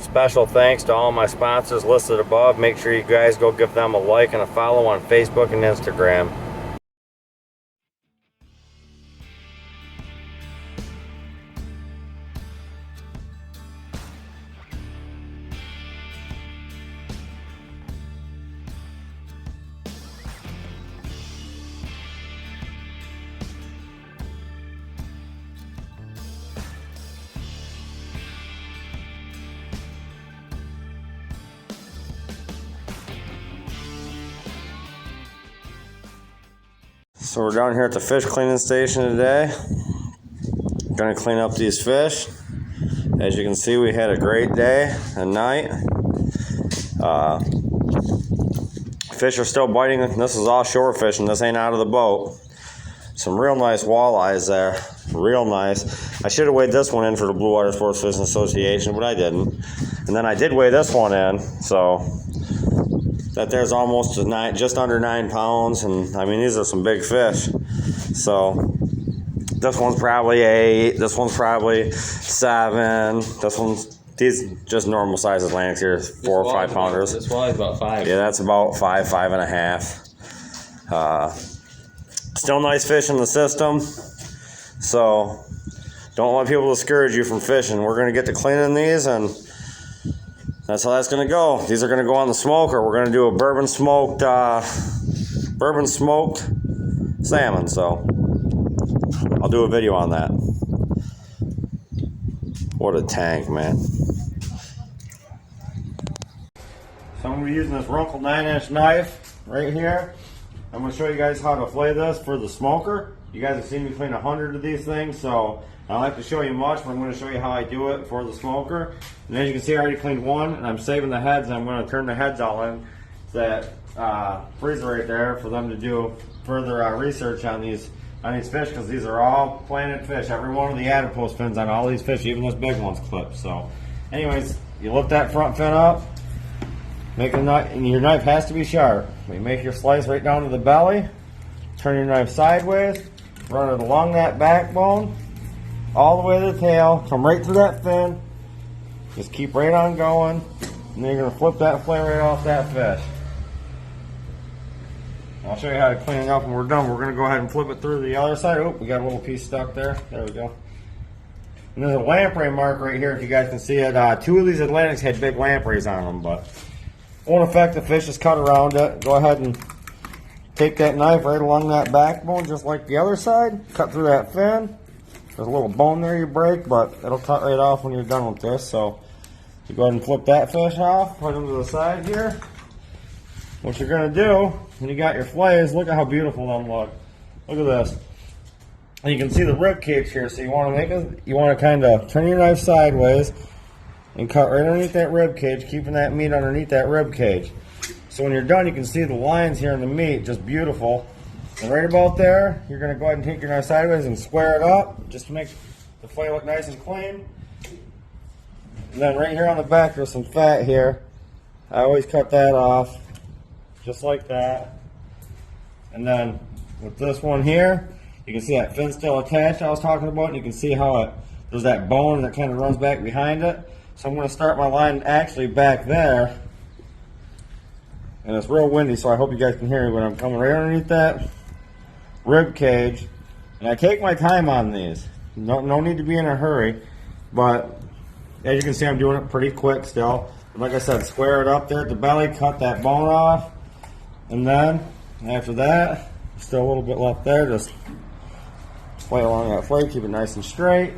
Special thanks to all my sponsors listed above. Make sure you guys go give them a like and a follow on Facebook and Instagram. So we're down here at the fish cleaning station today. Gonna clean up these fish. As you can see, we had a great day and night. Fish are still biting. This is offshore fishing. This ain't out of the boat. Some real nice walleyes there. Real nice. I should have weighed this one in for the Blue Water Sports Fishing Association, but I didn't. And then I did weigh this one in, so that there's almost just under 9 pounds, and I mean these are some big fish. So this one's probably 8, this one's probably 7, these just normal size Atlantics here, 4 or 5 pounders. This wally's about 5. Yeah, that's about 5, 5.5. Still nice fish in the system, so don't let people discourage you from fishing. We're gonna get to cleaning these, and that's how that's gonna go. These are gonna go on the smoker. We're gonna do a bourbon smoked salmon. So I'll do a video on that. What a tank, man! So I'm gonna be using this Runkle 9-inch knife right here. I'm gonna show you guys how to fillet this for the smoker. You guys have seen me clean 100 of these things, so I don't like to show you much, but I'm going to show you how I do it for the smoker. And as you can see, I already cleaned one, and I'm saving the heads, and I'm going to turn the heads all in to that freezer right there for them to do further research on these fish, because these are all planted fish. Every one of the adipose fins on all these fish, even this big one's clipped. So anyways, you lift that front fin up, make a knife, and your knife has to be sharp. You make your slice right down to the belly, turn your knife sideways, run it along that backbone, all the way to the tail, come right through that fin, just keep right on going, and then you're going to flip that fillet right off that fish. I'll show you how to clean it up when we're done. We're going to go ahead and flip it through the other side. Oh, we got a little piece stuck there. There we go. And there's a lamprey mark right here if you guys can see it. 2 of these Atlantics had big lampreys on them, but won't affect the fish. Just cut around it. Go ahead and take that knife right along that backbone just like the other side. Cut through that fin. There's a little bone there you break, but it'll cut right off when you're done with this. So you go ahead and flip that fish off, put them to the side here. What you're going to do when you got your fillets, look at how beautiful them look. Look at this. And you can see the rib cage here. So you want to kind of turn your knife sideways and cut right underneath that rib cage, keeping that meat underneath that rib cage. So when you're done, you can see the lines here in the meat, just beautiful. And right about there, you're going to go ahead and take your knife sideways and square it up, just to make the fillet look nice and clean. And then right here on the back, there's some fat here. I always cut that off, just like that. And then with this one here, you can see that fin still attached I was talking about, and you can see how there's that bone that kind of runs back behind it. So I'm going to start my line actually back there. And it's real windy, so I hope you guys can hear me, but I'm coming right underneath that rib cage. And I take my time on these. No need to be in a hurry. But as you can see, I'm doing it pretty quick still. And like I said, square it up there at the belly, cut that bone off. And then, after that, still a little bit left there, just play along that fillet, keep it nice and straight.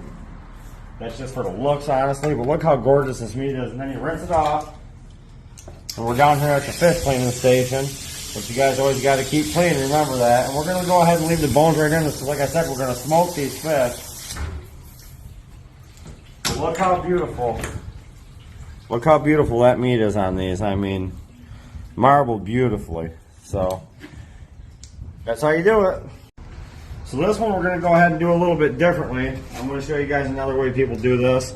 That's just for the looks, honestly, but look how gorgeous this meat is. And then you rinse it off. And we're down here at the fish cleaning station, which you guys always got to keep clean, remember that. And we're going to go ahead and leave the bones right in this, because like I said, we're going to smoke these fish. But look how beautiful. Look how beautiful that meat is on these. I mean, marbled beautifully. So, that's how you do it. So this one we're going to go ahead and do a little bit differently. I'm going to show you guys another way people do this.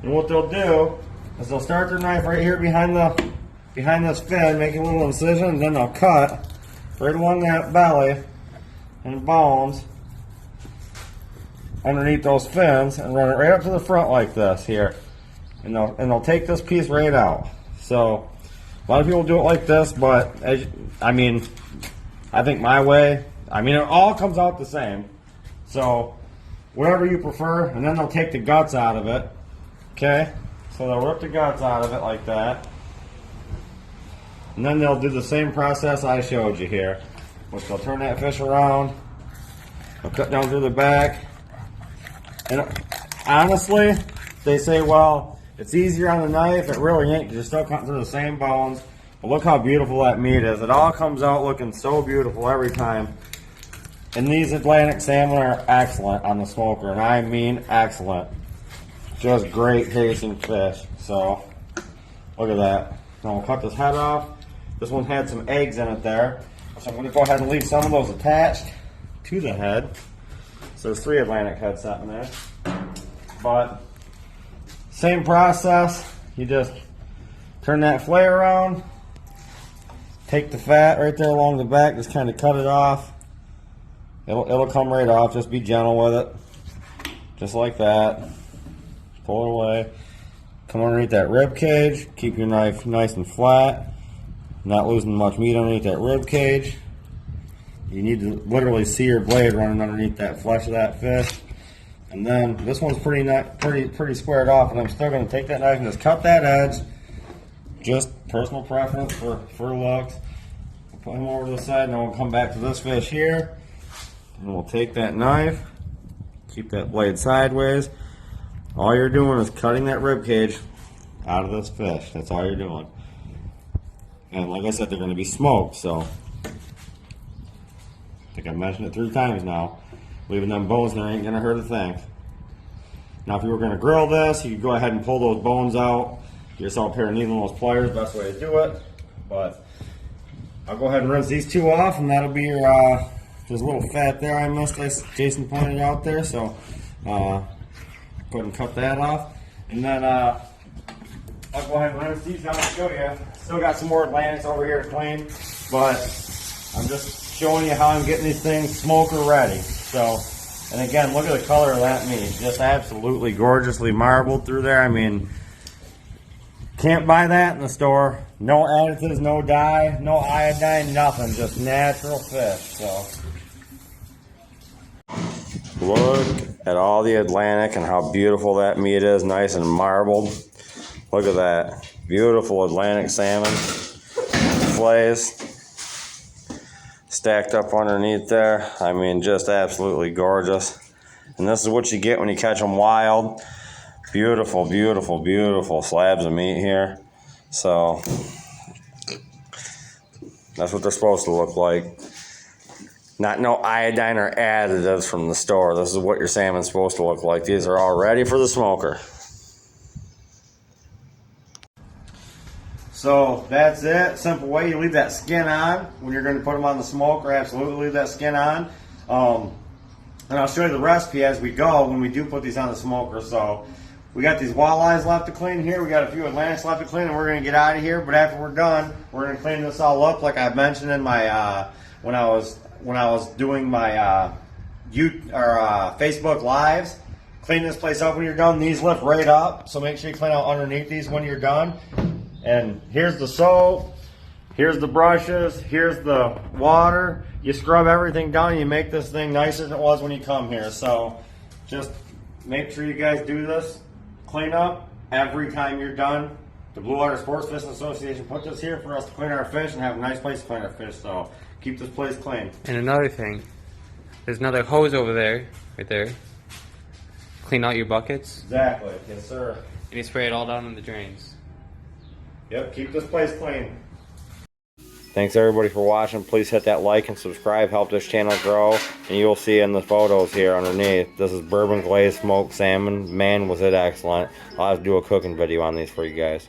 And what they'll do is they'll start their knife right here behind this fin, make a little incision, and then they'll cut right along that belly and bones underneath those fins and run it right up to the front like this here. and they'll take this piece right out. So a lot of people do it like this, but I mean, I think my way, I mean, it all comes out the same. So whatever you prefer, and then they'll take the guts out of it. Okay, so they'll rip the guts out of it like that, and then they'll do the same process I showed you here, which they'll turn that fish around, they'll cut down through the back, and honestly, they say, well, it's easier on the knife. It really ain't, because you're still cutting through the same bones. But look how beautiful that meat is. It all comes out looking so beautiful every time. And these Atlantic salmon are excellent on the smoker, and I mean excellent. Just great tasting fish. So look at that. Now we'll cut this head off. This one had some eggs in it there, so I'm going to go ahead and leave some of those attached to the head. So there's 3 Atlantic heads sitting there. But same process. You just turn that fillet around, take the fat right there along the back, just kind of cut it off. It'll come right off. Just be gentle with it, just like that. Pull it away. Come underneath that rib cage. Keep your knife nice and flat, not losing much meat underneath that rib cage. You need to literally see your blade running underneath that flesh of that fish. And then this one's pretty squared off, and I'm still going to take that knife and just cut that edge. Just personal preference for looks. We'll put him over to the side, and then we'll come back to this fish here, and we'll take that knife, keep that blade sideways. All you're doing is cutting that rib cage out of this fish. That's all you're doing. And like I said, they're going to be smoked, so I think I've mentioned it 3 times now. Leaving them bones there ain't going to hurt a thing. Now if you were going to grill this, you could go ahead and pull those bones out. Get yourself a pair of needle nose pliers, best way to do it. But I'll go ahead and rinse these 2 off, and that'll be your, there's a little fat there I missed, as Jason pointed out there, so go ahead and cut that off. And then I'll go ahead and rinse these out and show you. Still got some more Atlantics over here to clean, but I'm just showing you how I'm getting these things smoker ready. So, and again, look at the color of that meat. Just absolutely gorgeously marbled through there. I mean, can't buy that in the store. No additives, no dye, no iodine, nothing. Just natural fish. So, look at all the Atlantic and how beautiful that meat is. Nice and marbled. Look at that. Beautiful Atlantic salmon fillets stacked up underneath there. I mean, just absolutely gorgeous. And this is what you get when you catch them wild. Beautiful, beautiful, beautiful slabs of meat here. So that's what they're supposed to look like. Not no iodine or additives from the store. This is what your salmon's supposed to look like. These are all ready for the smoker. So that's it. Simple way. You leave that skin on when you're going to put them on the smoker. Absolutely leave that skin on. And I'll show you the recipe as we go when we do put these on the smoker. So we got these walleyes left to clean here. We got a few Atlantics left to clean, and we're going to get out of here. But after we're done, we're going to clean this all up, like I mentioned in my when I was doing my Facebook lives. Clean this place up when you're done. These lift right up, so make sure you clean out underneath these when you're done. And here's the soap, here's the brushes, here's the water. You scrub everything down and you make this thing nicer than it was when you come here. So just make sure you guys do this clean up every time you're done. The Blue Water Sports Fishing Association put this here for us to clean our fish and have a nice place to clean our fish. So keep this place clean. And another thing, there's another hose over there, right there. Clean out your buckets. Exactly, yes sir. And you spray it all down in the drains. Yep, keep this place clean. Thanks everybody for watching. Please hit that like and subscribe. Help this channel grow. And you'll see in the photos here underneath. This is bourbon glazed smoked salmon. Man, was it excellent. I'll have to do a cooking video on these for you guys.